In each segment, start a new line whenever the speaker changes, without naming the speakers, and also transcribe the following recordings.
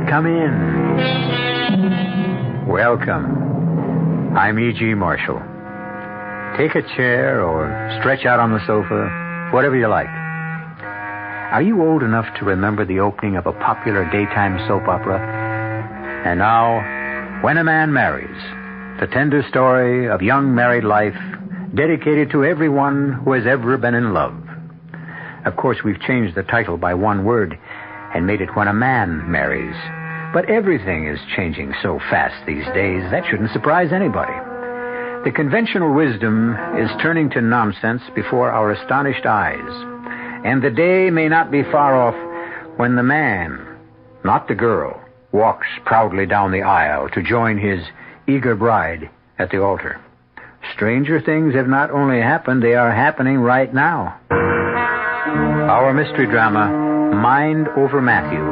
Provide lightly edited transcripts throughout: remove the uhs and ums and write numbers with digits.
Come in. Welcome. I'm E.G. Marshall. Take a chair or stretch out on the sofa, whatever you like. Are you old enough to remember the opening of a popular daytime soap opera? And now, When a Man Marries, the tender story of young married life dedicated to everyone who has ever been in love. Of course, we've changed the title by one word and made it When a Man Marries. But everything is changing so fast these days, that shouldn't surprise anybody. The conventional wisdom is turning to nonsense before our astonished eyes. And the day may not be far off when the man, not the girl, walks proudly down the aisle to join his eager bride at the altar. Stranger things have not only happened, they are happening right now. Our mystery drama, Mind Over Matthew,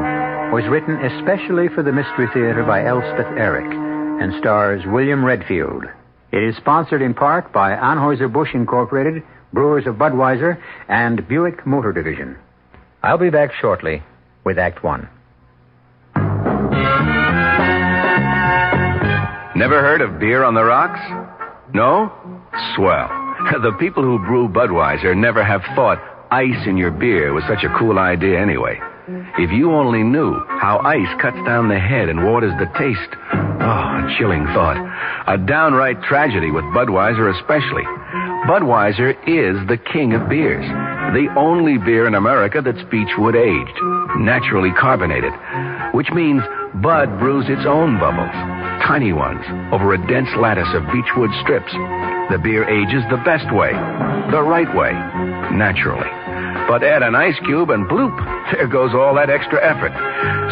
was written especially for the Mystery Theater by Elspeth Eric and stars William Redfield. It is sponsored in part by Anheuser-Busch Incorporated, Brewers of Budweiser, and Buick Motor Division. I'll be back shortly with Act One.
Never heard of beer on the rocks? No? Swell. The people who brew Budweiser never have thought ice in your beer was such a cool idea anyway. If you only knew how ice cuts down the head and waters the taste. Oh, a chilling thought. A downright tragedy with Budweiser especially. Budweiser is the king of beers. The only beer in America that's beechwood aged, naturally carbonated, which means Bud brews its own bubbles, tiny ones, over a dense lattice of beechwood strips. The beer ages the best way, the right way, naturally. But add an ice cube and bloop, there goes all that extra effort.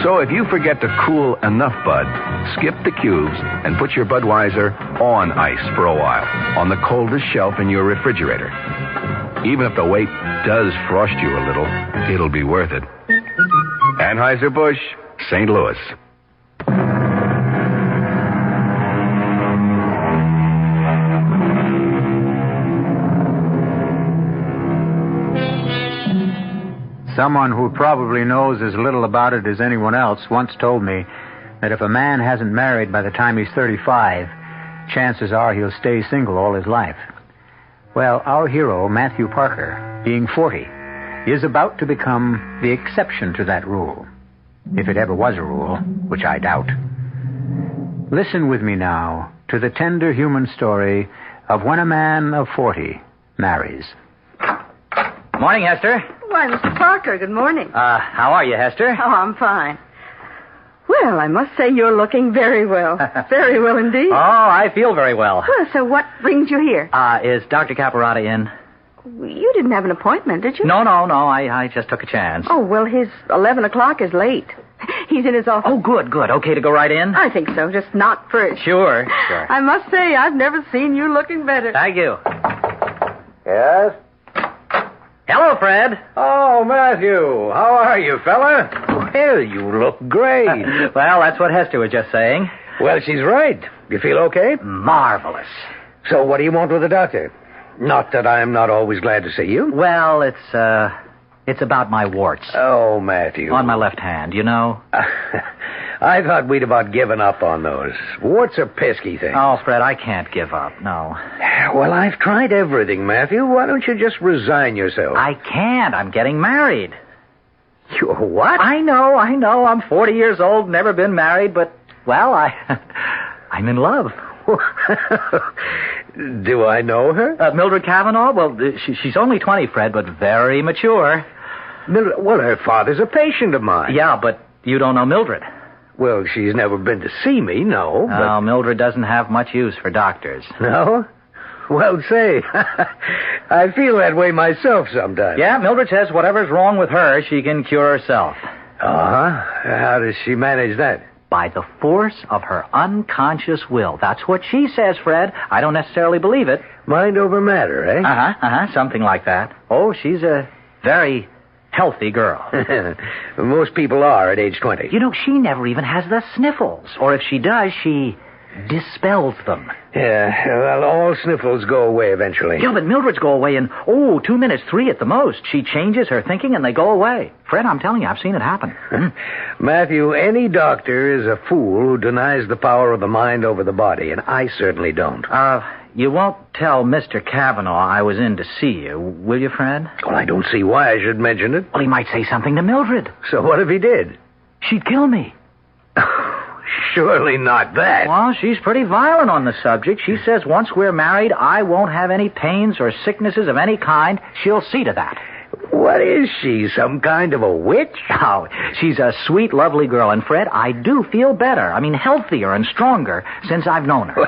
So if you forget to cool enough Bud, skip the cubes and put your Budweiser on ice for a while on the coldest shelf in your refrigerator. Even if the wait does frost you a little, it'll be worth it. Anheuser-Busch, St. Louis.
Someone who probably knows as little about it as anyone else once told me that if a man hasn't married by the time he's 35, chances are he'll stay single all his life. Well, our hero, Matthew Parker, being 40, is about to become the exception to that rule. If it ever was a rule, which I doubt. Listen with me now to the tender human story of when a man of 40 marries.
Morning, Hester.
Why, Mr. Parker, good morning.
How are you, Hester?
Oh, I'm fine. Well, I must say you're looking very well. Very well indeed.
Oh, I feel very well.
Well, so what brings you here?
Is Dr. Caparata in?
You didn't have an appointment, did you?
No. I just took a chance.
Oh, well, his 11 o'clock is late. He's in his office.
Oh, good. Okay to go right in?
I think so, just not first.
Sure.
I must say, I've never seen you looking better.
Thank you.
Yes?
Hello, Fred.
Oh, Matthew. How are you, fella? Well, you look great.
Well, that's what Hester was just saying.
Well, she's right. You feel okay?
Marvelous.
So what do you want with the doctor? Not that I'm not always glad to see you.
Well, it's about my warts.
Oh, Matthew.
On my left hand, you know.
I thought we'd about given up on those. Warts are pesky things.
Oh, Fred, I can't give up, no.
Well, I've tried everything, Matthew. Why don't you just resign yourself?
I can't. I'm getting married.
You're what?
I know. I'm 40 years old, never been married, but, well, I'm in love.
Do I know her?
Mildred Cavanaugh? Well, she's only 20, Fred, but very mature.
Mildred, well, her father's a patient of mine.
Yeah, but you don't know Mildred.
Well, she's never been to see me, no. But...
No, Mildred doesn't have much use for doctors.
No? Well, say, I feel that way myself sometimes.
Yeah, Mildred says whatever's wrong with her, she can cure herself.
Uh-huh. How does she manage that?
By the force of her unconscious will. That's what she says, Fred. I don't necessarily believe it.
Mind over matter, eh?
Something like that. Oh, she's a very healthy girl.
Most people are at age 20.
You know, she never even has the sniffles. Or if she does, she dispels them.
Yeah, well, all sniffles go away eventually.
Yeah, but Mildred's go away in, 2 minutes, 3 at the most. She changes her thinking and they go away. Fred, I'm telling you, I've seen it happen.
Matthew, any doctor is a fool who denies the power of the mind over the body, and I certainly don't.
You won't tell Mr. Cavanaugh I was in to see you, will you, Fred?
Well, I don't see why I should mention it.
Well, he might say something to Mildred.
So what if he did?
She'd kill me.
Surely not that.
Well, she's pretty violent on the subject. She says once we're married, I won't have any pains or sicknesses of any kind. She'll see to that.
What is she, some kind of a witch?
Oh, she's a sweet, lovely girl. And, Fred, I do feel better. I mean, healthier and stronger since I've known her.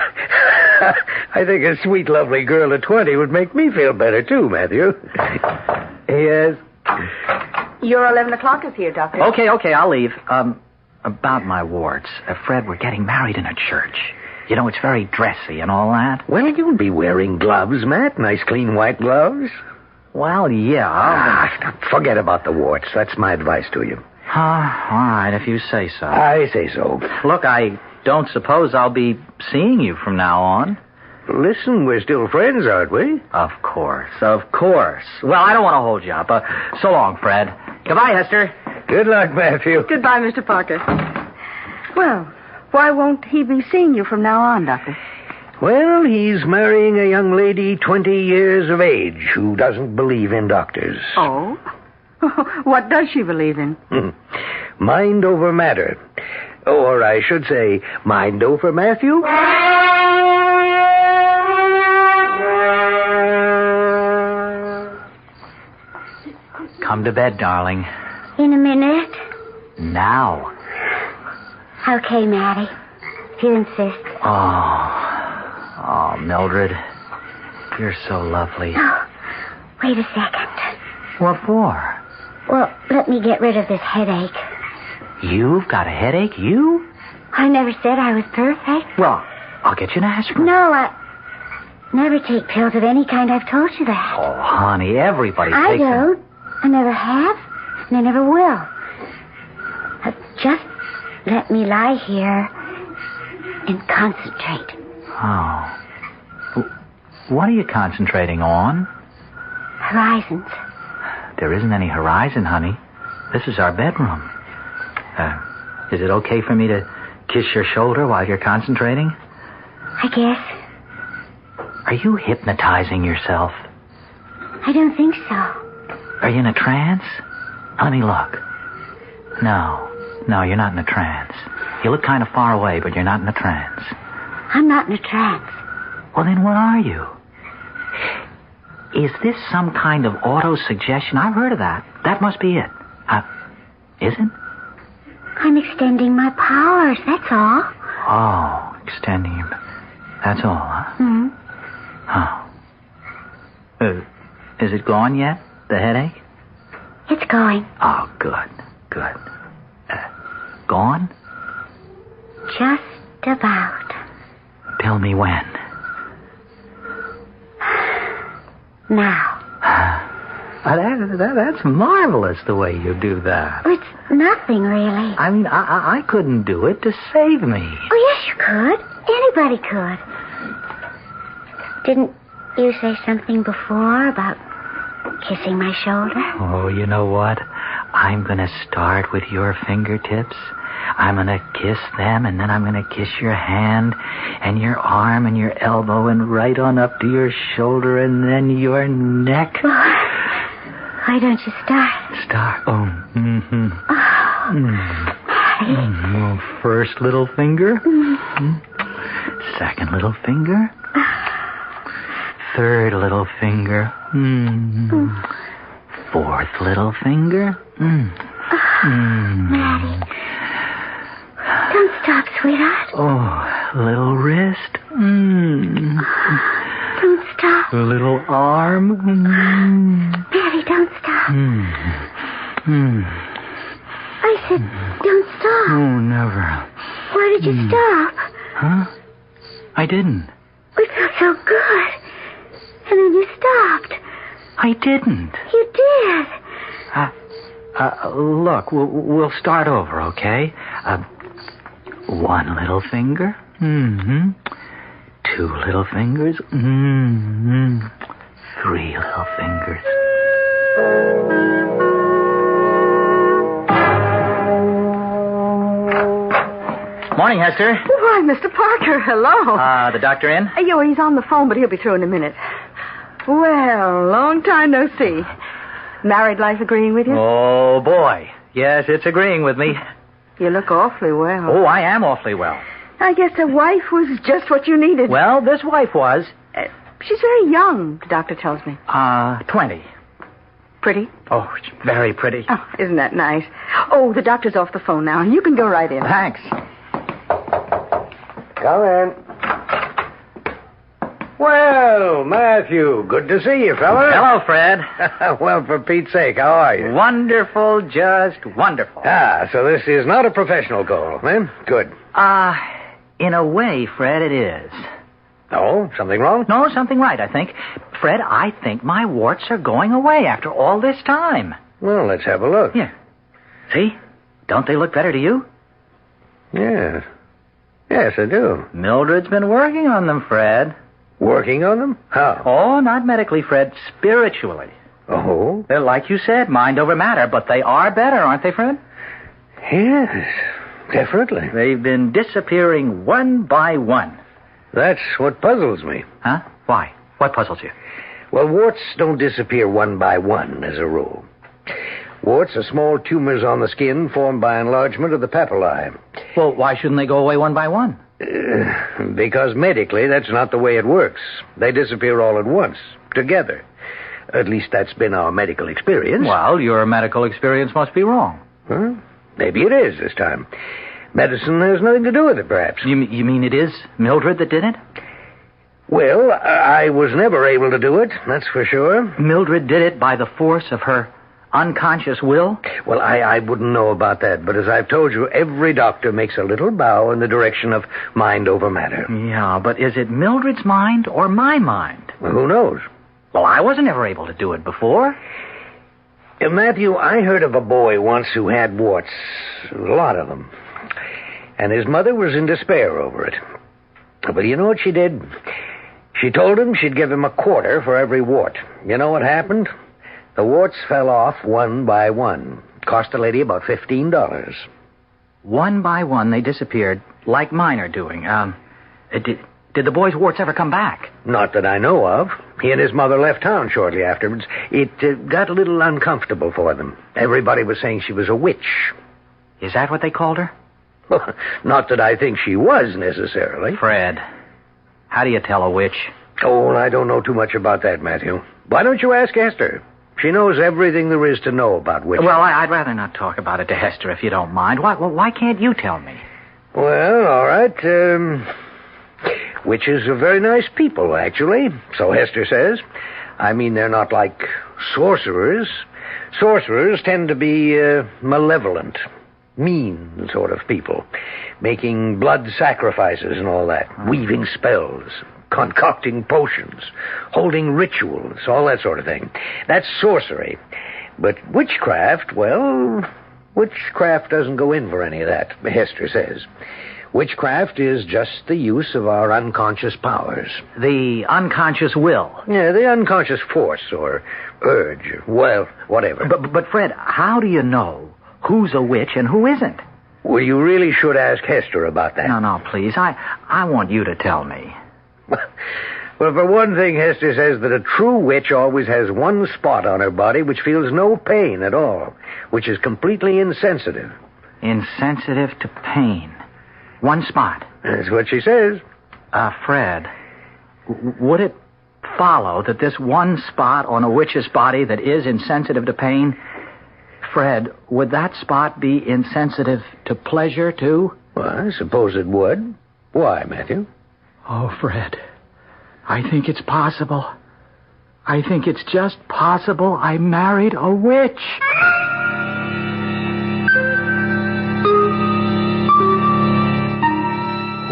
I think a sweet, lovely girl at 20 would make me feel better, too, Matthew. Yes?
Your 11 o'clock is here, Doctor.
Okay, I'll leave. About my warts. Fred, we're getting married in a church. You know, it's very dressy and all that.
Well, you'll be wearing gloves, Matt. Nice, clean, white gloves.
Well, yeah.
Forget about the warts. That's my advice to you.
All right, if you say so.
I say so.
Look, I don't suppose I'll be seeing you from now on.
Listen, we're still friends, aren't we?
Of course. Well, I don't want to hold you up. So long, Fred. Goodbye, Hester.
Good luck, Matthew.
Goodbye, Mr. Parker. Well, why won't he be seeing you from now on, Doctor?
Well, he's marrying a young lady 20 years of age who doesn't believe in doctors.
Oh? What does she believe in?
Mind over matter. Or I should say, mind over Matthew.
Come to bed, darling.
In a minute.
Now.
Okay, Maddie. If you insist.
Oh, Mildred. You're so lovely.
Oh, wait a second.
What for?
Well, let me get rid of this headache.
You've got a headache? You?
I never said I was perfect.
Well, I'll get you an aspirin.
No, I never take pills of any kind. I've told you that.
Oh, honey, everybody
I
takes them.
don't. I never have, and I never will. Just let me lie here and concentrate.
Oh. What are you concentrating on?
Horizons.
There isn't any horizon, honey. This is our bedroom. Is it okay for me to kiss your shoulder while you're concentrating?
I guess.
Are you hypnotizing yourself?
I don't think so.
Are you in a trance? Let me look. No, you're not in a trance. You look kind of far away, but you're not in a trance.
I'm not in a trance.
Well, then what are you? Is this some kind of auto-suggestion? I've heard of that. That must be it. Is it?
I'm extending my powers, that's all.
Oh, extending your... That's all, huh?
Mm-hmm.
Oh. Is it gone yet, the headache?
It's going.
Oh, good. Gone?
Just about.
Tell me when.
Now.
That's marvelous, the way you do that.
It's nothing, really.
I mean, I couldn't do it to save me.
Oh, yes, you could. Anybody could. Didn't you say something before about kissing my shoulder?
Oh, you know what? I'm going to start with your fingertips. I'm going to kiss them, and then I'm going to kiss your hand and your arm and your elbow and right on up to your shoulder and then your neck.
Why don't you start?
Start? Oh, mm-hmm.
Maddie.
First little finger. Second little finger. Third little finger. Fourth little finger.
Maddie. Don't stop, sweetheart.
Oh, little wrist.
Don't stop.
Little arm.
Maddie, don't stop. I said, don't stop.
Oh, never.
Why did you stop?
Huh? I didn't.
We felt so good. And then you stopped.
I didn't.
You did.
Look, we'll start over, okay? One little finger. Mm-hmm. 2 little fingers. Mm-hmm. 3 little fingers. Morning, Hester.
Why, Mr. Parker, hello.
The doctor in?
He's on the phone, but he'll be through in a minute. Well, long time no see. Married life agreeing with you?
Oh, boy. Yes, it's agreeing with me.
You look awfully well.
Oh, I am awfully well.
I guess a wife was just what you needed.
Well, this wife was.
She's very young, the doctor tells me.
20.
Pretty?
Oh, very pretty.
Oh, isn't that nice? Oh, the doctor's off the phone now. You can go right in.
Thanks.
Come in. Well, Matthew, good to see you, fella.
Hello, Fred.
Well, for Pete's sake, how are you?
Wonderful, just wonderful.
So this is not a professional call, eh? Good.
In a way, Fred, it is.
Oh, something wrong?
No, something right, I think. Fred, I think my warts are going away after all this time.
Well, let's have a look.
Here. See? Don't they look better to you?
Yes. Yes, I do.
Mildred's been working on them, Fred.
Working on them? How?
Oh, not medically, Fred. Spiritually.
Oh?
They're like you said, mind over matter, but they are better, aren't they, Fred?
Yes, definitely.
They've been disappearing one by one.
That's what puzzles me.
Huh? Why? What puzzles you?
Well, warts don't disappear one by one, as a rule. Warts are small tumors on the skin formed by enlargement of the papillae.
Well, why shouldn't they go away one by one?
Because medically, that's not the way it works. They disappear all at once, together. At least that's been our medical experience.
Well, your medical experience must be wrong.
Huh? Maybe it is this time. Medicine has nothing to do with it, perhaps.
You mean it is Mildred that did it?
Well, I was never able to do it, that's for sure.
Mildred did it by the force of her unconscious will?
Well, I wouldn't know about that, but as I've told you, every doctor makes a little bow in the direction of mind over matter.
Yeah, but is it Mildred's mind or my mind?
Well, who knows?
Well, I wasn't ever able to do it before.
Matthew, I heard of a boy once who had warts. A lot of them. And his mother was in despair over it. But you know what she did? She told him she'd give him a quarter for every wart. You know what happened? The warts fell off one by one. Cost the lady about $15.
One by one they disappeared, like mine are doing. Did the boy's warts ever come back?
Not that I know of. He and his mother left town shortly afterwards. It got a little uncomfortable for them. Everybody was saying she was a witch.
Is that what they called her?
Not that I think she was, necessarily.
Fred, how do you tell a witch?
Oh, I don't know too much about that, Matthew. Why don't you ask Esther? She knows everything there is to know about witches.
Well, I'd rather not talk about it to Hester, if you don't mind. Why can't you tell me?
Well, all right. Witches are very nice people, actually. So Hester says. I mean, they're not like sorcerers. Sorcerers tend to be malevolent, mean sort of people, making blood sacrifices and all that, weaving spells, concocting potions, holding rituals, all that sort of thing. That's sorcery. But witchcraft, well, witchcraft doesn't go in for any of that, Hester says. Witchcraft is just the use of our unconscious powers.
The unconscious will.
Yeah, the unconscious force or urge, well, whatever.
But Fred, how do you know who's a witch and who isn't?
Well, you really should ask Hester about that.
No, please. I want you to tell me.
Well, for one thing, Hester says that a true witch always has one spot on her body which feels no pain at all, which is completely insensitive.
Insensitive to pain. One spot.
That's what she says.
Fred, would it follow that this one spot on a witch's body that is insensitive to pain, Fred, would that spot be insensitive to pleasure, too?
Well, I suppose it would. Why, Matthew?
Oh, Fred, I think it's possible. I think it's just possible I married a witch.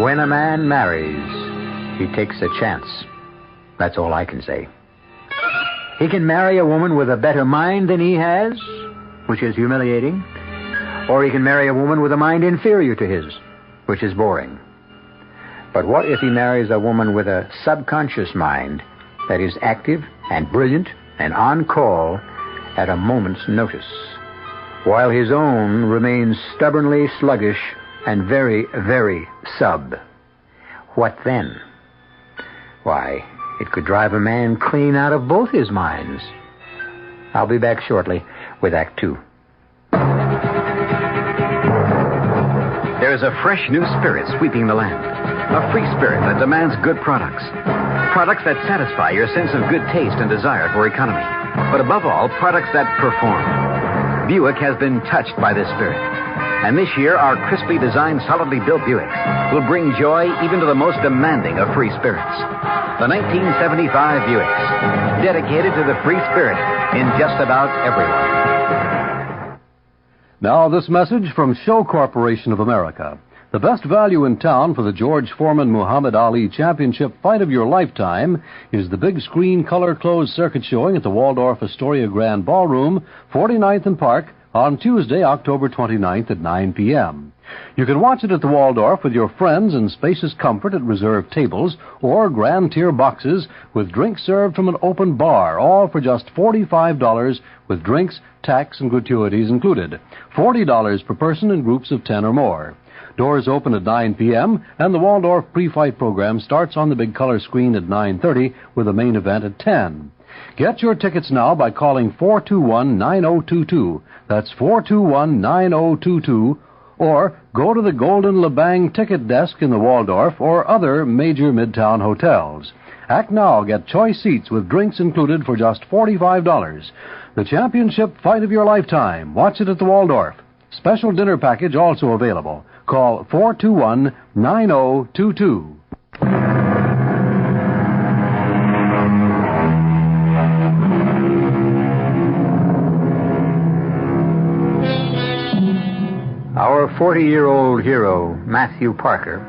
When a man marries, he takes a chance. That's all I can say. He can marry a woman with a better mind than he has, which is humiliating, or he can marry a woman with a mind inferior to his, which is boring. But what if he marries a woman with a subconscious mind that is active and brilliant and on call at a moment's notice, while his own remains stubbornly sluggish and very, very sub? What then? Why, it could drive a man clean out of both his minds. I'll be back shortly with Act Two.
There is a fresh new spirit sweeping the land. A free spirit that demands good products. Products that satisfy your sense of good taste and desire for economy. But above all, products that perform. Buick has been touched by this spirit. And this year, our crisply designed, solidly built Buicks will bring joy even to the most demanding of free spirits. The 1975 Buicks, dedicated to the free spirit in just about everyone.
Now, this message from Show Corporation of America. The best value in town for the George Foreman Muhammad Ali Championship Fight of Your Lifetime is the big screen color closed circuit showing at the Waldorf Astoria Grand Ballroom, 49th and Park, on Tuesday, October 29th at 9 p.m. You can watch it at the Waldorf with your friends in spacious comfort at reserved tables or grand tier boxes with drinks served from an open bar, all for just $45 with drinks, tax, and gratuities included. $40 per person in groups of 10 or more. Doors open at 9 p.m., and the Waldorf pre-fight program starts on the big color screen at 9:30 with the main event at 10. Get your tickets now by calling 421-9022. That's 421-9022. Or go to the Golden Lebang ticket desk in the Waldorf or other major midtown hotels. Act now. Get choice seats with drinks included for just $45. The championship fight of your lifetime. Watch it at the Waldorf. Special dinner package also available. Call 421-9022.
Our 40-year-old hero, Matthew Parker,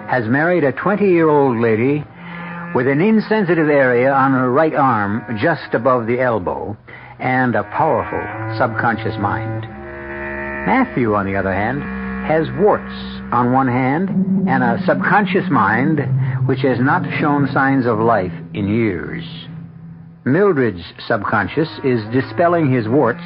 has married a 20-year-old lady with an insensitive area on her right arm just above the elbow and a powerful subconscious mind. Matthew, on the other hand, has warts on one hand and a subconscious mind which has not shown signs of life in years. Mildred's subconscious is dispelling his warts,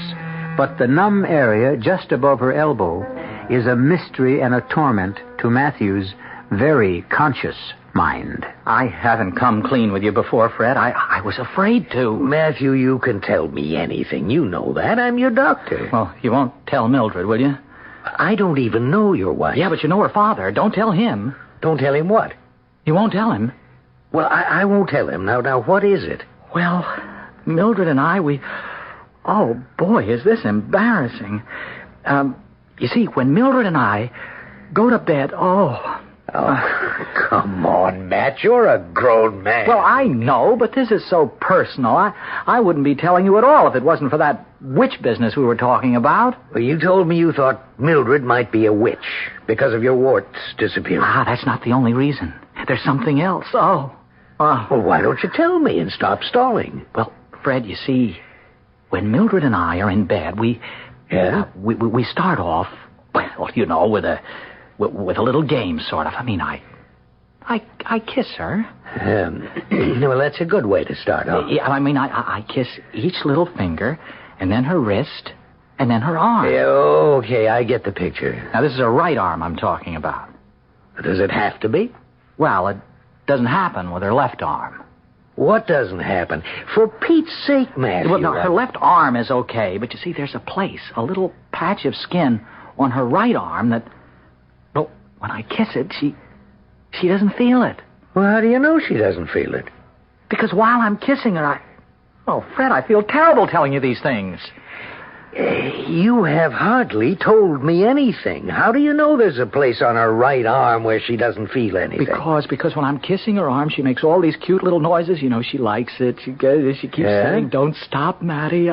but the numb area just above her elbow is a mystery and a torment to Matthew's very conscious mind.
I haven't come clean with you before, Fred. I was afraid to.
Matthew, you can tell me anything. You know that. I'm your doctor.
Well, you won't tell Mildred, will you?
I don't even know your wife.
Yeah, but you know her father. Don't tell him.
Don't tell him what?
You won't tell him?
Well, I won't tell him. Now, what is it?
Well, Mildred and I, Oh, boy, is this embarrassing. You see, when Mildred and I go to bed,
come on, Matt. You're a grown man.
Well, I know, but this is so personal. I wouldn't be telling you at all if it wasn't for that witch business we were talking about.
Well, you told me you thought Mildred might be a witch because of your warts disappearing.
That's not the only reason. There's something else.
Well, why don't you tell me and stop stalling?
Well, Fred, you see, when Mildred and I are in bed, we start off, well, you know, with a little game, sort of. I mean, I kiss her.
Well, that's a good way to start off.
Yeah, I mean, I kiss each little finger, and then her wrist, and then her arm.
Yeah, okay, I get the picture.
Now, this is her right arm I'm talking about.
Does it have to be?
Well, it doesn't happen with her left arm.
What doesn't happen? For Pete's sake, Matthew.
Well, no, her left arm is okay, but you see, there's a little patch of skin on her right arm that, well, when I kiss it, she doesn't feel it.
Well, how do you know she doesn't feel it?
Because while I'm kissing her, Fred, I feel terrible telling you these things.
You have hardly told me anything. How do you know there's a place on her right arm where she doesn't feel anything?
Because when I'm kissing her arm, she makes all these cute little noises. You know, she likes it. She keeps saying, "Don't stop, Matty."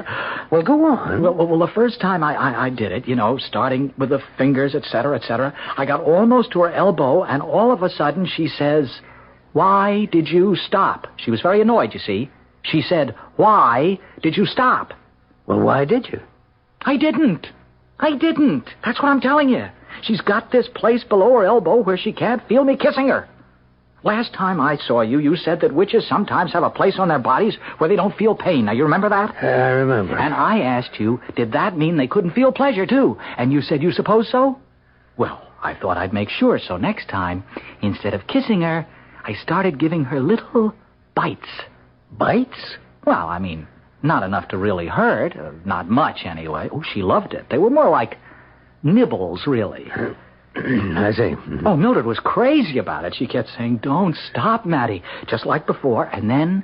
Well, go on.
Well, the first time I did it, you know, starting with the fingers, etc., I got almost to her elbow, and all of a sudden she says, "Why did you stop?" She was very annoyed, you see. She said, "Why did you stop?"
Well, why did you?
I didn't. That's what I'm telling you. She's got this place below her elbow where she can't feel me kissing her. Last time I saw you, you said that witches sometimes have a place on their bodies where they don't feel pain. Now, you remember that?
I remember.
And I asked you, did that mean they couldn't feel pleasure, too? And you said you suppose so? Well, I thought I'd make sure, so next time, instead of kissing her, I started giving her little bites.
Bites?
Well, I mean, not enough to really hurt. Not much, anyway. Oh, she loved it. They were more like nibbles, really.
I see.
Oh, Mildred was crazy about it. She kept saying, don't stop, Matty, just like before. And then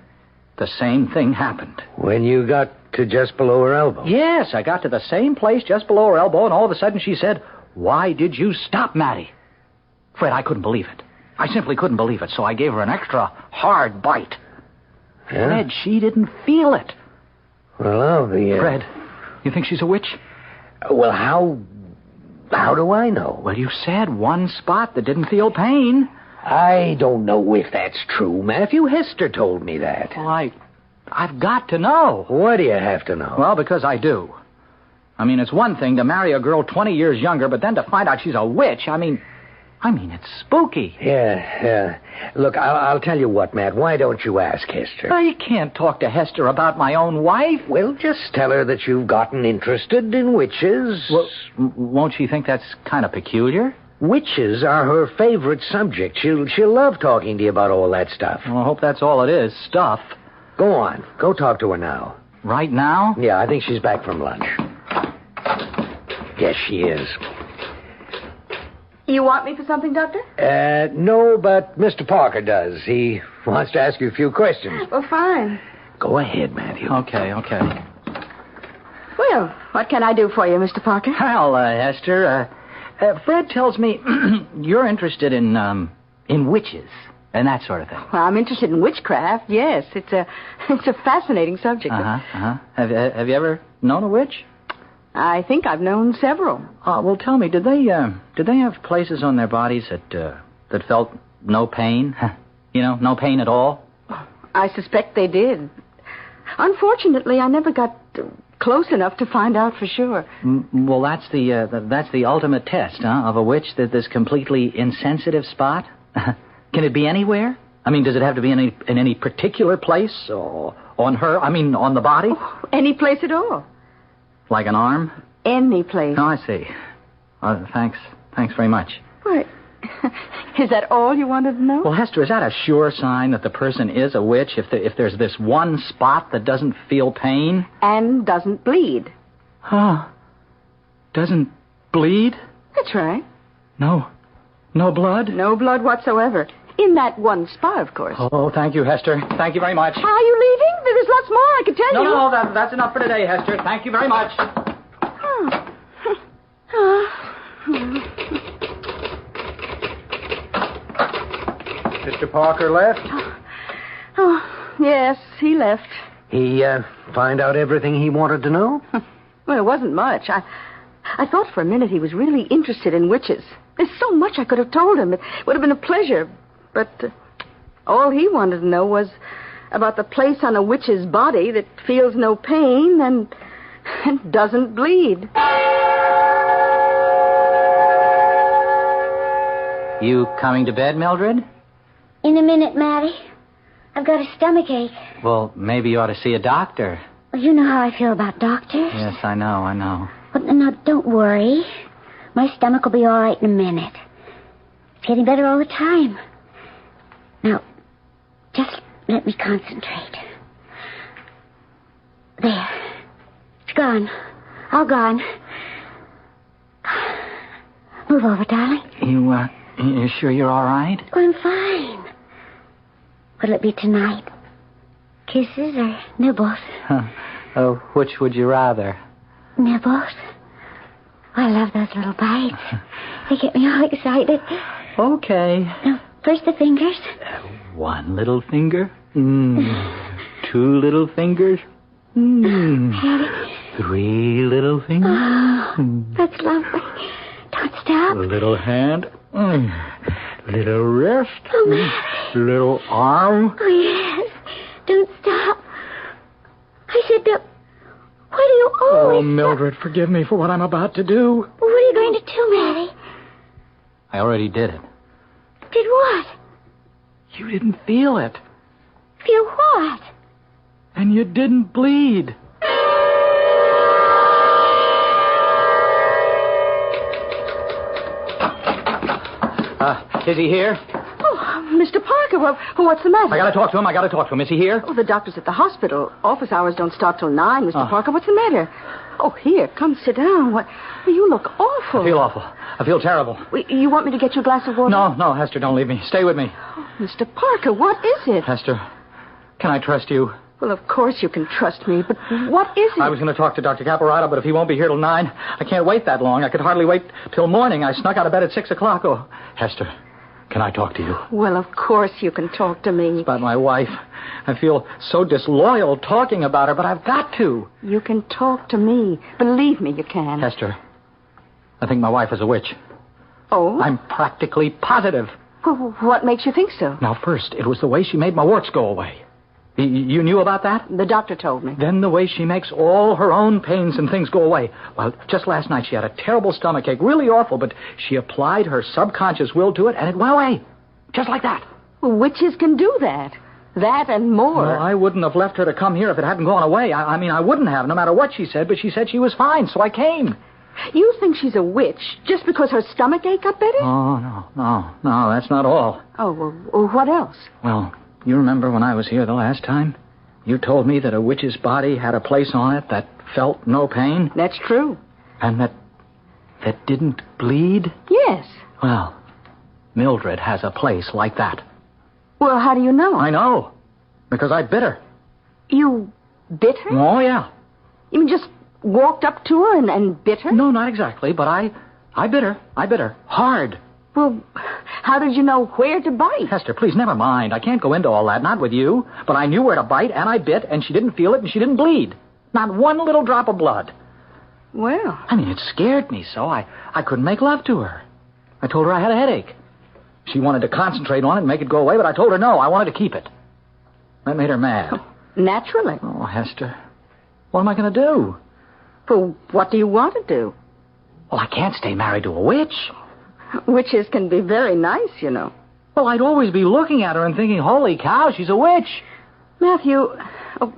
the same thing happened.
When you got to just below her elbow?
Yes, I got to the same place just below her elbow, and all of a sudden she said, why did you stop, Matty? Fred, I couldn't believe it. I simply couldn't believe it, so I gave her an extra hard bite.
Yeah?
Fred, she didn't feel it.
Well, I'll be...
Fred, you think she's a witch?
Well, how do I know?
Well, you said one spot that didn't feel pain.
I don't know if that's true, Matthew. Hester told me that.
Well, I've got to know.
Why do you have to know?
Well, because I do. I mean, it's one thing to marry a girl 20 years younger, but then to find out she's a witch, I mean, it's spooky.
Yeah. Look, I'll tell you what, Matt. Why don't you ask Hester?
I can't talk to Hester about my own wife.
Well, just tell her that you've gotten interested in witches.
Well, won't she think that's kind of peculiar?
Witches are her favorite subject. She'll love talking to you about all that stuff.
Well, I hope that's all it is, stuff.
Go on. Go talk to her now.
Right now?
Yeah, I think she's back from lunch. Yes, she is.
You want me for something, Doctor?
No, but Mr. Parker does. He wants to ask you a few questions.
Well, fine.
Go ahead, Matthew.
Okay.
Well, what can I do for you, Mr. Parker?
Well, Hester, Fred tells me you're interested in witches and that sort of thing.
Well, I'm interested in witchcraft, yes. It's a fascinating subject.
Have you ever known a witch?
I think I've known several.
Well, tell me, did they have places on their bodies that felt no pain? No pain at all?
I suspect they did. Unfortunately, I never got close enough to find out for sure.
Well, that's the ultimate test, of a witch, that this completely insensitive spot. Can it be anywhere? I mean, does it have to be in any particular place or on her? I mean, on the body?
Oh, any place at all.
Like an arm?
Any place.
Oh, I see. Thanks very much.
What? Is that all you wanted to know?
Well, Hester, is that a sure sign that the person is a witch if there's this one spot that doesn't feel pain?
And doesn't bleed.
Huh. Doesn't bleed?
That's right.
No blood?
No blood whatsoever. In that one spot, of course.
Oh, thank you, Hester. Thank you very much.
Are you leaving? There's lots more I could tell you.
No, that's enough for today, Hester. Thank you very much.
Mr. Parker left?
Oh, yes, he left.
He find out everything he wanted to know?
Well, it wasn't much. I thought for a minute he was really interested in witches. There's so much I could have told him. It would have been a pleasure. But all he wanted to know was about the place on a witch's body that feels no pain and doesn't bleed.
You coming to bed, Mildred?
In a minute, Matty. I've got a stomachache.
Well, maybe you ought to see a doctor.
Well, you know how I feel about doctors.
Yes, I know.
Well, now, don't worry. My stomach will be all right in a minute. It's getting better all the time. Now, just let me concentrate. There. It's gone. All gone. Move over, darling.
You sure you're all right?
Oh, I'm fine. What'll it be tonight? Kisses or nibbles?
Which would you rather?
Nibbles. I love those little bites. They get me all excited.
Okay.
Now, first the fingers.
One little finger. Two little fingers. Three little fingers.
Oh, that's lovely. Don't stop.
Little hand. Little wrist.
Oh,
little arm.
oh, yes. Don't stop. I said, why do you always...
Oh, Mildred, forgive me for what I'm about to do.
Well, what are you going to do, Matty?
I already did it.
Did what?
You didn't feel it.
Feel what?
And you didn't bleed. Is he here?
Oh, Mr. Parker, what's the matter?
I gotta talk to him. Is he here?
Oh, the doctor's at the hospital. Office hours don't start till 9, Mr. Parker. What's the matter? Oh, here, come sit down. Well, you look awful.
I feel awful. I feel terrible.
You want me to get you a glass of water?
No, Hester, don't leave me. Stay with me.
Oh, Mr. Parker, what is it?
Hester, can I trust you?
Well, of course you can trust me, but what is it?
I was going to talk to Dr. Caparotto, but if he won't be here till 9, I can't wait that long. I could hardly wait till morning. I snuck out of bed at 6 o'clock. Oh, Hester, can I talk to you?
Well, of course you can talk to me.
It's about my wife. I feel so disloyal talking about her, but I've got to.
You can talk to me. Believe me, you can.
Hester, I think my wife is a witch.
Oh?
I'm practically positive.
Well, what makes you think so?
Now, first, it was the way she made my warts go away. You knew about that?
The doctor told me.
Then the way she makes all her own pains and things go away. Well, just last night she had a terrible stomachache, really awful, but she applied her subconscious will to it, and it went away. Just like that.
Well, witches can do that. That and more.
Well, I wouldn't have left her to come here if it hadn't gone away. I mean, I wouldn't have, no matter what she said, but she said she was fine, so I came.
You think she's a witch just because her stomachache got better?
Oh, no, that's not all.
Oh, well, what else?
Well, you remember when I was here the last time? You told me that a witch's body had a place on it that felt no pain?
That's true.
And that didn't bleed?
Yes.
Well, Mildred has a place like that.
Well, how do you know?
I know. Because I bit her.
You bit her?
Oh, yeah.
You mean just walked up to her and bit her?
No, not exactly, but I bit her. I bit her. Hard.
Well, how did you know where to bite?
Hester, please, never mind. I can't go into all that, not with you. But I knew where to bite, and I bit, and she didn't feel it, and she didn't bleed. Not one little drop of blood.
Well.
I mean, it scared me so I couldn't make love to her. I told her I had a headache. She wanted to concentrate on it and make it go away, but I told her no, I wanted to keep it. That made her mad.
Oh, naturally.
Oh, Hester, what am I going to do?
Well, what do you want to do?
Well, I can't stay married to a witch.
Witches can be very nice, you know.
Well, I'd always be looking at her and thinking, holy cow, she's a witch.
Matthew,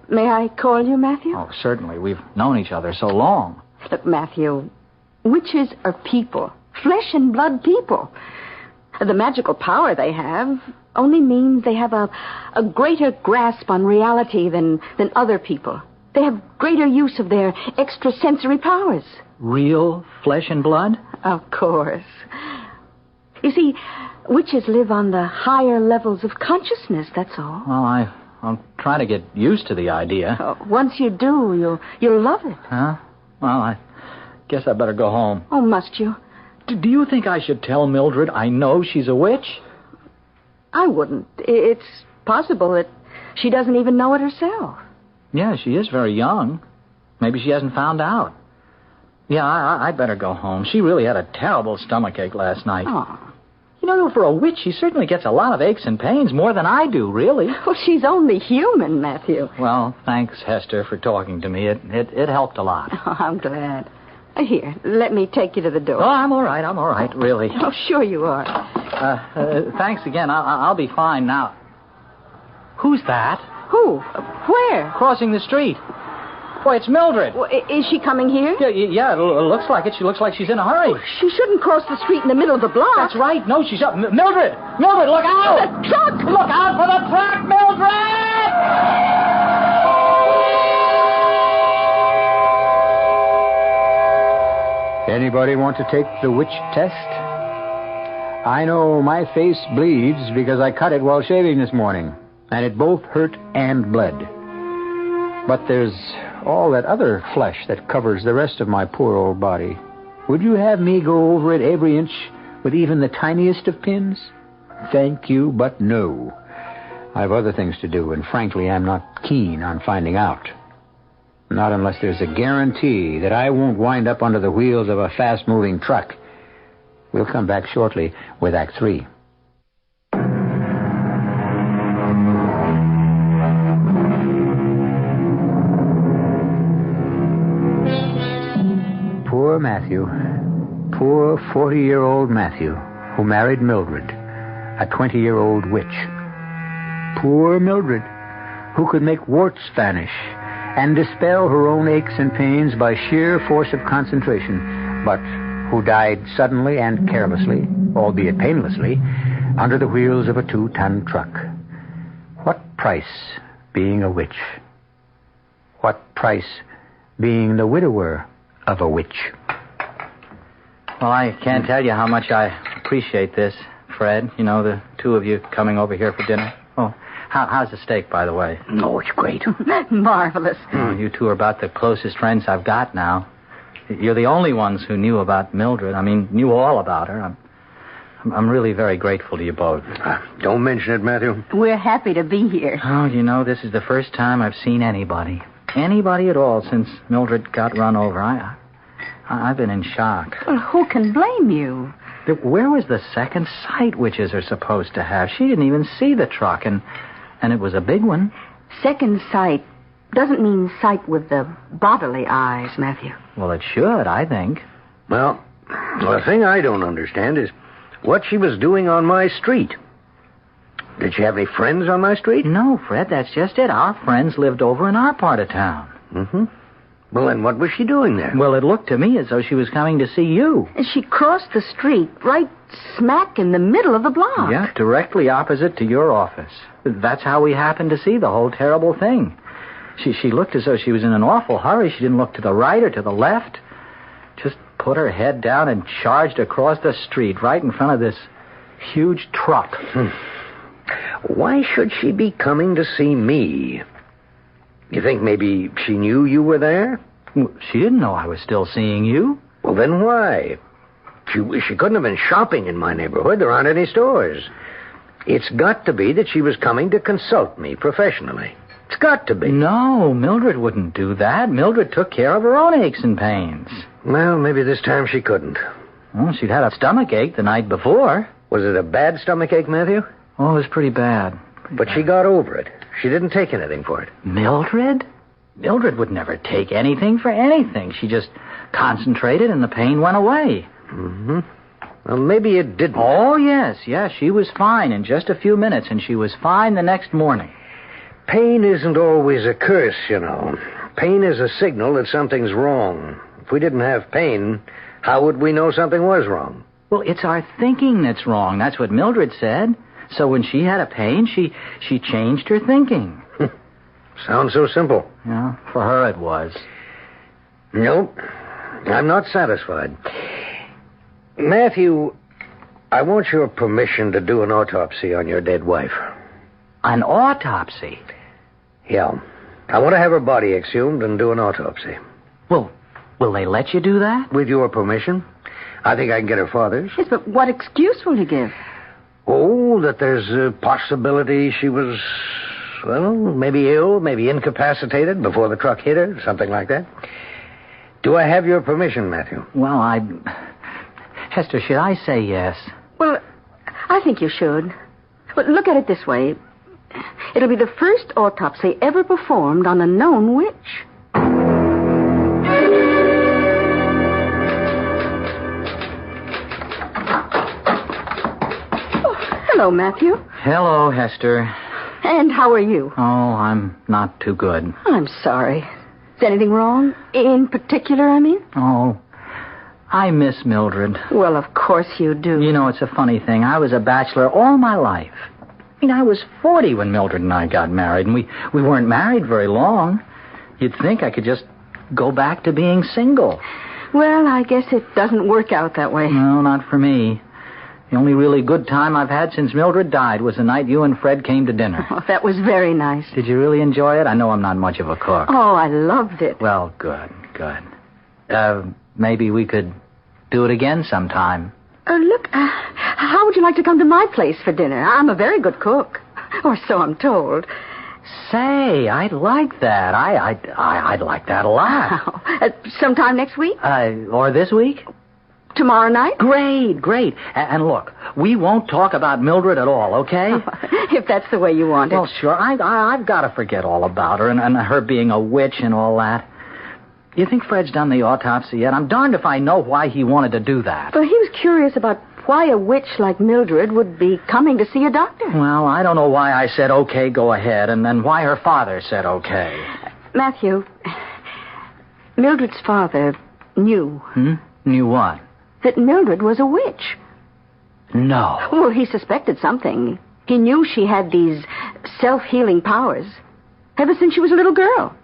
may I call you Matthew?
Oh, certainly. We've known each other so long.
Look, Matthew, witches are people, flesh and blood people. The magical power they have only means they have a greater grasp on reality than other people. They have greater use of their extrasensory powers.
Real flesh and blood?
Of course. You see, witches live on the higher levels of consciousness, that's all.
Well, I'm trying to get used to the idea.
Oh, once you do, you'll love it.
Huh? Well, I guess I better go home.
Oh, must you?
Do you think I should tell Mildred I know she's a witch?
I wouldn't. It's possible that she doesn't even know it herself.
Yeah, she is very young. Maybe she hasn't found out. Yeah, I'd better go home. She really had a terrible stomachache last night.
Oh.
You know, for a witch, she certainly gets a lot of aches and pains, more than I do, really.
Well, she's only human, Matthew.
Well, thanks, Hester, for talking to me. It helped a lot.
Oh, I'm glad. Here, let me take you to the door.
Oh, I'm all right, really.
Oh, sure you are.
Thanks again. I'll be fine now. Who's that?
Who? Where?
Crossing the street. Boy, it's Mildred.
Well, is she coming here?
Yeah, it looks like it. She looks like she's in a hurry.
Oh, she shouldn't cross the street in the middle of the block.
That's right. No, she's up. Mildred, look out!
The truck!
Look out for the truck, Mildred!
Anybody want to take the witch test? I know my face bleeds because I cut it while shaving this morning, and it both hurt and bled. But there's all that other flesh that covers the rest of my poor old body. Would you have me go over it every inch with even the tiniest of pins? Thank you, but no. I've other things to do, and frankly, I'm not keen on finding out. Not unless there's a guarantee that I won't wind up under the wheels of a fast-moving truck. We'll come back shortly with Act 3. Poor Matthew. Poor 40-year-old Matthew, who married Mildred, a 20-year-old witch. Poor Mildred, who could make warts vanish and dispel her own aches and pains by sheer force of concentration, but who died suddenly and carelessly, albeit painlessly, under the wheels of a 2-ton truck. What price being a witch? What price being the widower of a witch?
Well, I can't tell you how much I appreciate this, Fred. You know, the two of you coming over here for dinner. Oh, how's the steak, by the way?
Oh, it's great.
Marvelous.
Oh, you two are about the closest friends I've got now. You're the only ones who knew about Mildred. I mean, knew all about her. I'm really very grateful to you both.
Don't mention it, Matthew.
We're happy to be here.
Oh, you know, this is the first time I've seen anybody at all since Mildred got run over. I've been in shock.
Well, who can blame you?
Where was the second sight witches are supposed to have? She didn't even see the truck, and it was a big one.
Second sight doesn't mean sight with the bodily eyes, Matthew.
Well, it should, I think.
Well, the thing I don't understand is what she was doing on my street. Did she have any friends on my street?
No, Fred, that's just it. Our friends lived over in our part of town.
Mm-hmm. Well, then what was she doing there?
Well, it looked to me as though she was coming to see you.
And she crossed the street right smack in the middle of the block.
Yeah, directly opposite to your office. That's how we happened to see the whole terrible thing. She looked as though she was in an awful hurry. She didn't look to the right or to the left. Just put her head down and charged across the street right in front of this huge truck.
Why should she be coming to see me? You think maybe she knew you were there?
She didn't know I was still seeing you.
Well, then why? She couldn't have been shopping in my neighborhood. There aren't any stores. It's got to be that she was coming to consult me professionally. It's got to be.
No, Mildred wouldn't do that. Mildred took care of her own aches and pains.
Well, maybe this time she couldn't.
Well, she'd had a stomachache the night before.
Was it a bad stomachache, Matthew?
Oh, it was pretty bad.
But she got over it. She didn't take anything for it.
Mildred? Mildred would never take anything for anything. She just concentrated and the pain went away.
Mm-hmm. Well, maybe it didn't.
Oh, yes. She was fine in just a few minutes, and she was fine the next morning.
Pain isn't always a curse, you know. Pain is a signal that something's wrong. If we didn't have pain, how would we know something was wrong?
Well, it's our thinking that's wrong. That's what Mildred said. So when she had a pain, she changed her thinking.
Sounds so simple.
Yeah, for her it was.
Nope. I'm not satisfied. Matthew, I want your permission to do an autopsy on your dead wife.
An autopsy?
Yeah. I want to have her body exhumed and do an autopsy.
Well, will they let you do that?
With your permission. I think I can get her father's.
Yes, but what excuse will you give?
Oh, that there's a possibility she was, well, maybe ill, maybe incapacitated before the truck hit her, something like that. Do I have your permission, Matthew?
Well, Hester, should I say yes?
Well, I think you should. But look at it this way. It'll be the first autopsy ever performed on a known witch. Hello, Matthew.
Hello, Hester.
And how are you?
Oh, I'm not too good.
I'm sorry. Is anything wrong? In particular, I mean?
Oh, I miss Mildred.
Well, of course you do.
You know, it's a funny thing. I was a bachelor all my life. I mean, I was 40 when Mildred and I got married, and we weren't married very long. You'd think I could just go back to being single.
Well, I guess it doesn't work out that way.
No, not for me. The only really good time I've had since Mildred died was the night you and Fred came to dinner.
Oh, that was very nice.
Did you really enjoy it? I know I'm not much of a cook.
Oh, I loved it.
Well, good. Maybe we could do it again sometime.
Look, how would you like to come to my place for dinner? I'm a very good cook. Or so I'm told.
Say, I'd like that. I'd like that a lot.
Sometime next week?
Or this week?
Tomorrow night?
Great. And look, we won't talk about Mildred at all, okay?
If that's the way you want it.
Well, sure. I've got to forget all about her and her being a witch and all that. You think Fred's done the autopsy yet? I'm darned if I know why he wanted to do that.
Well, he was curious about why a witch like Mildred would be coming to see a doctor.
Well, I don't know why I said, okay, go ahead, and then why her father said okay.
Matthew, Mildred's father knew.
Knew what?
That Mildred was a witch.
No.
Well, he suspected something. He knew she had these self-healing powers ever since she was a little girl.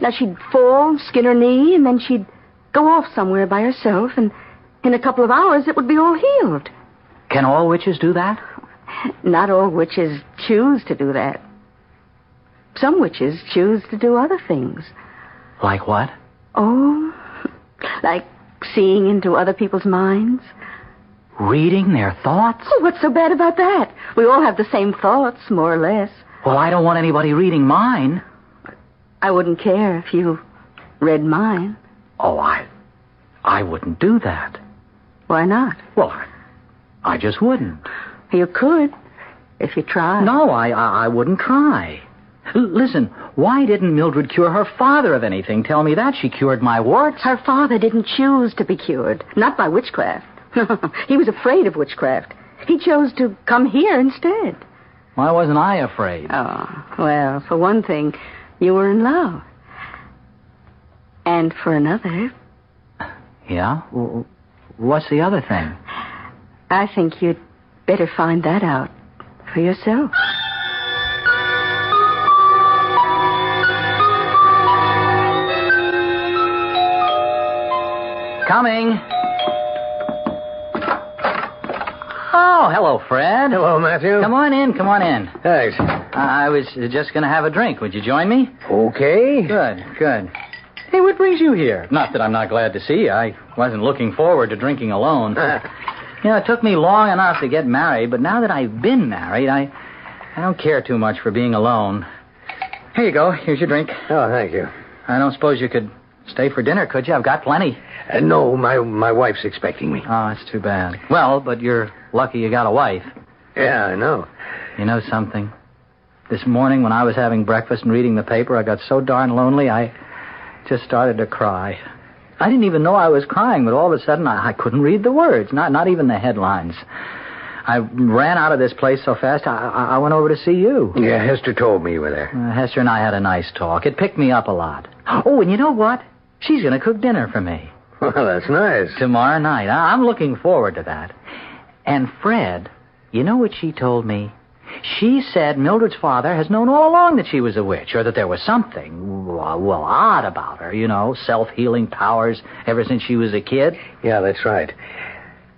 Now, she'd fall, skin her knee, and then she'd go off somewhere by herself, and in a couple of hours it would be all healed.
Can all witches do that?
Not all witches choose to do that. Some witches choose to do other things.
Like what?
Oh, like seeing into other people's minds.
Reading their thoughts?
Oh, what's so bad about that? We all have the same thoughts, more or less.
Well, I don't want anybody reading mine.
I wouldn't care if you read mine.
Oh, I wouldn't do that.
Why not?
Well, I just wouldn't.
You could, if you tried.
No, I wouldn't try. Listen, why didn't Mildred cure her father of anything? Tell me that. She cured my warts.
Her father didn't choose to be cured. Not by witchcraft. He was afraid of witchcraft. He chose to come here instead.
Why wasn't I afraid?
Oh, well, for one thing, you were in love. And for another...
Yeah? What's the other thing?
I think you'd better find that out for yourself.
Coming. Oh, hello, Fred.
Hello, Matthew.
Come on in.
Thanks.
I was just going to have a drink. Would you join me?
Okay.
Good. Hey, what brings you here? Not that I'm not glad to see you. I wasn't looking forward to drinking alone. It took me long enough to get married, but now that I've been married, I don't care too much for being alone. Here you go. Here's your drink.
Oh, thank you.
I don't suppose you could stay for dinner, could you? I've got plenty.
No, my wife's expecting me.
Oh, that's too bad. Well, but you're lucky you got a wife.
Yeah, I know.
You know something? This morning when I was having breakfast and reading the paper, I got so darn lonely, I just started to cry. I didn't even know I was crying, but all of a sudden I couldn't read the words, not even the headlines. I ran out of this place so fast, I went over to see you.
Yeah, Hester told me you were there.
Hester and I had a nice talk. It picked me up a lot. Oh, and you know what? She's going to cook dinner for me.
Well, that's nice.
Tomorrow night. I'm looking forward to that. And Fred, you know what she told me? She said Mildred's father has known all along that she was a witch, or that there was something, well, odd about her, self-healing powers ever since she was a kid.
Yeah, that's right.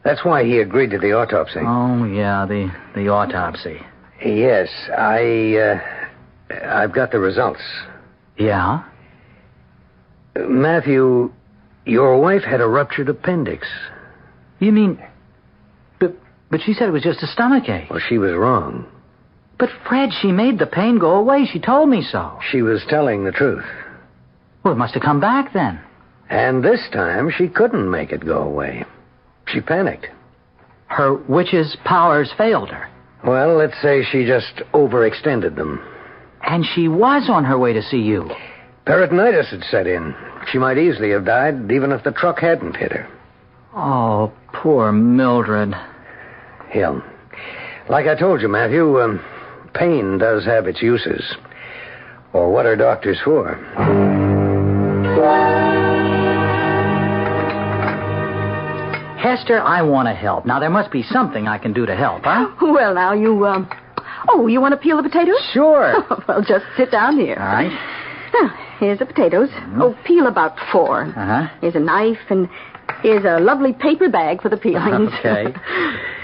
That's why he agreed to the autopsy.
Oh, yeah, the autopsy.
Yes, I've got the results.
Yeah?
Matthew, your wife had a ruptured appendix.
You mean... But she said it was just a stomachache.
Well, she was wrong.
But, Fred, she made the pain go away. She told me so.
She was telling the truth.
Well, it must have come back then.
And this time, she couldn't make it go away. She panicked.
Her witch's powers failed her.
Well, let's say she just overextended them.
And she was on her way to see you.
Peritonitis had set in. She might easily have died, even if the truck hadn't hit her.
Oh, poor Mildred.
Yeah. Like I told you, Matthew, pain does have its uses. Or what are doctors for?
Hester, I want to help. Now, there must be something I can do to help, huh?
Well, now, you, Oh, you want to peel the potatoes?
Sure.
Well, just sit down here.
All right.
Now, here's the potatoes. Oh, peel about 4.
Uh-huh.
Here's a knife, and here's a lovely paper bag for the peelings.
Okay.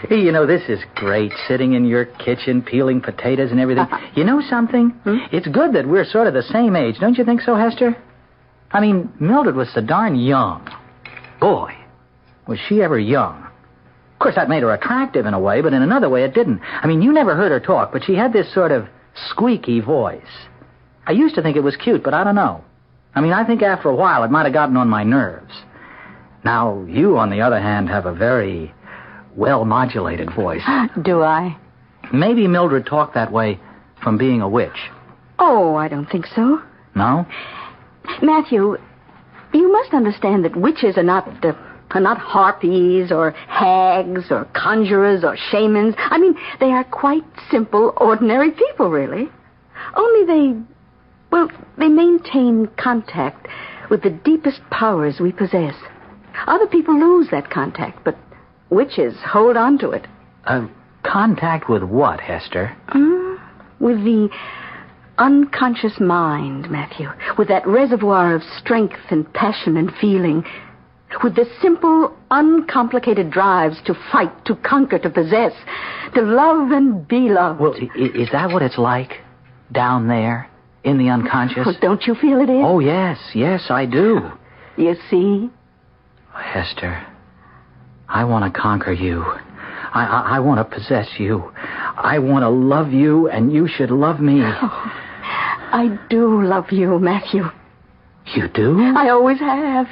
Hey, this is great, sitting in your kitchen, peeling potatoes and everything. You know something? It's good that we're sort of the same age. Don't you think so, Hester? I mean, Mildred was so darn young. Boy, was she ever young. Of course, that made her attractive in a way, but in another way it didn't. I mean, you never heard her talk, but she had this sort of squeaky voice. I used to think it was cute, but I don't know. I mean, I think after a while it might have gotten on my nerves. Now, you, on the other hand, have a very well-modulated voice.
Do I?
Maybe Mildred talked that way from being a witch.
Oh, I don't think so.
No?
Matthew, you must understand that witches are not Are not harpies or hags or conjurers or shamans. I mean, they are quite simple, ordinary people, really. Only they maintain contact with the deepest powers we possess. Other people lose that contact, but witches hold on to it.
Contact with what, Hester?
With the unconscious mind, Matthew. With that reservoir of strength and passion and feeling. With the simple, uncomplicated drives to fight, to conquer, to possess, to love and be loved.
Well, is that what it's like down there in the unconscious?
Well, don't you feel it is?
Oh, yes, I do.
You see?
Hester, I want to conquer you. I want to possess you. I want to love you, and you should love me.
Oh, I do love you, Matthew.
You do?
I always have.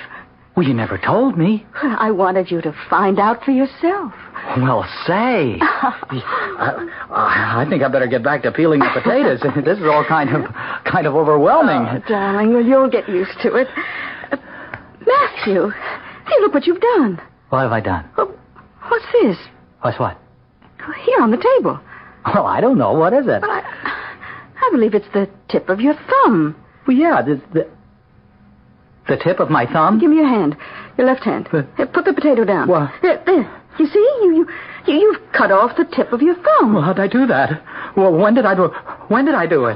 Well, you never told me.
I wanted you to find out for yourself.
Well, say. I think I better get back to peeling the potatoes. This is all kind of overwhelming.
Oh, darling, well, you'll get used to it. Matthew, hey, look what you've done.
What have I done?
What's this?
What's what?
Here on the table.
Well, I don't know. What is it?
Well, I believe it's the tip of your thumb.
Well, yeah, the tip of my thumb?
Give me your hand. Your left hand. Here, put the potato down.
What?
There. You see? You've cut off the tip of your thumb.
Well, how'd I do that? Well, when did I do it?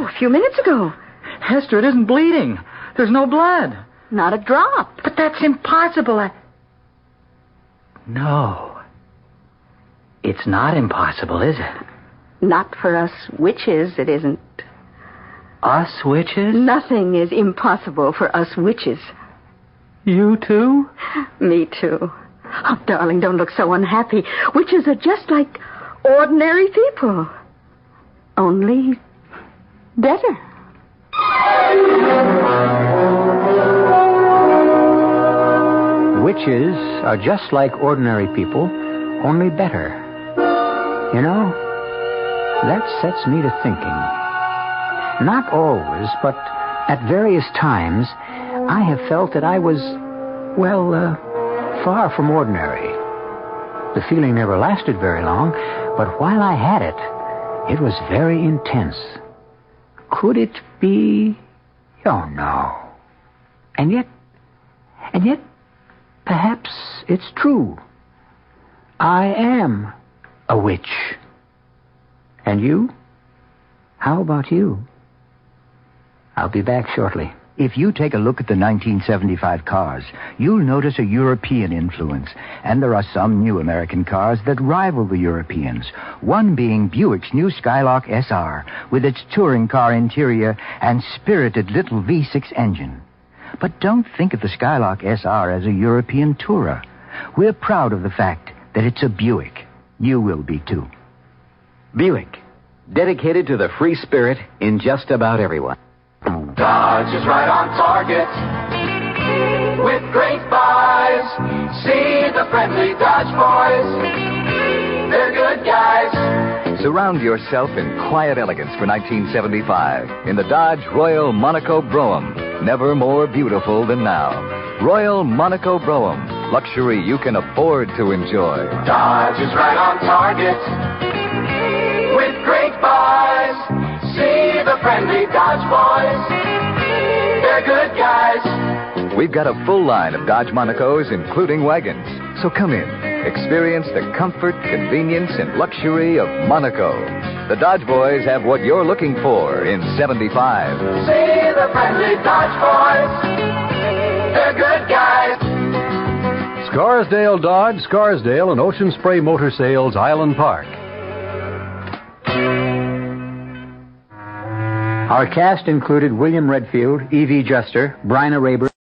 Oh, a few minutes ago.
Hester, it isn't bleeding. There's no blood.
Not a drop.
But that's impossible. No. It's not impossible, is it?
Not for us witches, it isn't.
Us witches?
Nothing is impossible for us witches.
You too?
Me too. Oh, darling, don't look so unhappy. Witches are just like ordinary people. Only better.
Witches are just like ordinary people, only better. You know, that sets me to thinking. Not always, but at various times, I have felt that I was, far from ordinary. The feeling never lasted very long, but while I had it, it was very intense. Could it be? Oh, no. And yet, perhaps it's true. I am a witch. And you? How about you? I'll be back shortly.
If you take a look at the 1975 cars, you'll notice a European influence. And there are some new American cars that rival the Europeans. One being Buick's new Skylark SR, with its touring car interior and spirited little V6 engine. But don't think of the Skylark SR as a European tourer. We're proud of the fact that it's a Buick. You will be, too.
Buick, dedicated to the free spirit in just about everyone.
Dodge is right on target with great buys. See the friendly Dodge boys. They're good guys.
Surround yourself in quiet elegance for 1975 in the Dodge Royal Monaco Brougham. Never more beautiful than now. Royal Monaco Brougham. Luxury you can afford to enjoy.
Dodge is right on target with great buys. See the friendly Dodge boys. They're good guys.
We've got a full line of Dodge Monacos, including wagons. So come in. Experience the comfort, convenience, and luxury of Monaco. The Dodge boys have what you're looking for in 75.
See the friendly Dodge boys. They're good guys.
Scarsdale Dodge, Scarsdale, and Ocean Spray Motor Sales, Island Park.
Our cast included William Redfield, Evie Juster, Bryna Raber,